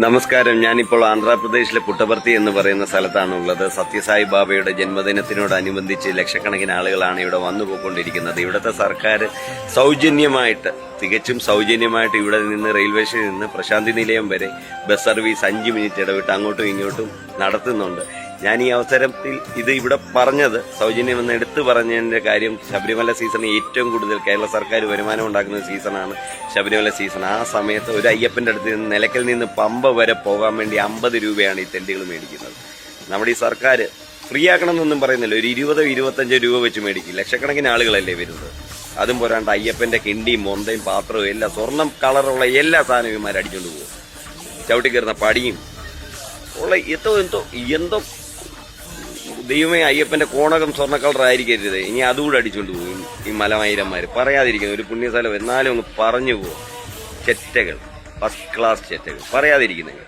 നമസ്കാരം. ഞാനിപ്പോൾ ആന്ധ്രാപ്രദേശിലെ പുട്ടപർത്തി എന്ന് പറയുന്ന സ്ഥലത്താണുള്ളത്. സത്യസായി ബാബയുടെ ജന്മദിനത്തിനോടനുബന്ധിച്ച് ലക്ഷക്കണക്കിന് ആളുകളാണ് ഇവിടെ വന്നുപോയിക്കൊണ്ടിരിക്കുന്നത്. ഇവിടുത്തെ സർക്കാർ സൗജന്യമായിട്ട്, തികച്ചും സൗജന്യമായിട്ട് ഇവിടെ നിന്ന് റെയിൽവേ സ്റ്റേഷനിൽ നിന്ന് പ്രശാന്തി നിലയം വരെ ബസ് സർവീസ് 5 മിനിറ്റ് ഇടവിട്ട് അങ്ങോട്ടും ഇങ്ങോട്ടും നടത്തുന്നുണ്ട്. ഞാൻ ഈ അവസരത്തിൽ ഇത് ഇവിടെ പറഞ്ഞത്, സൗജന്യമെന്ന് എടുത്തു പറഞ്ഞതിന്റെ കാര്യം, ശബരിമല സീസൺ ഏറ്റവും കൂടുതൽ കേരള സർക്കാർ വരുമാനം ഉണ്ടാക്കുന്ന സീസണാണ് ശബരിമല സീസൺ. ആ സമയത്ത് ഒരു അയ്യപ്പന്റെ അടുത്ത് നിന്ന് നിലയ്ക്കൽ നിന്ന് പമ്പ വരെ പോകാൻ വേണ്ടി 50 രൂപയാണ് ഈ തെണ്ടികൾ മേടിക്കുന്നത്. നമ്മുടെ ഈ സർക്കാർ ഫ്രീ ആക്കണമെന്നൊന്നും പറയുന്നില്ല, ഒരു 20-25 രൂപ വെച്ച് മേടിക്കും. ലക്ഷക്കണക്കിന് ആളുകളല്ലേ വരുന്നത്. അതും പോരാണ്ട് അയ്യപ്പന്റെ കിണ്ടിയും മൊന്തയും പാത്രവും എല്ലാം സ്വർണ്ണം കളറുള്ള എല്ലാ സാധനവും ഇവന്മാർ അടിച്ചുകൊണ്ട് പോകും. ചവിട്ടി കയറുന്ന പടിയും ഉള്ള എന്തോ ദൈവമേ, അയ്യപ്പന്റെ കോണകം സ്വർണ്ണ കളർ ആയിരിക്കരുത്. ഇനി അതുകൂടെ അടിച്ചുകൊണ്ട് പോകും ഈ മലമൈരന്മാർ. പറയാതിരിക്കുന്നു, ഒരു പുണ്യസ്ഥലം എന്നാലും അങ്ങ് പറഞ്ഞു പോകും. ചെറ്റകൾ, ഫസ്റ്റ് ക്ലാസ് ചെറ്റകൾ, പറയാതിരിക്കുന്നെങ്കിൽ.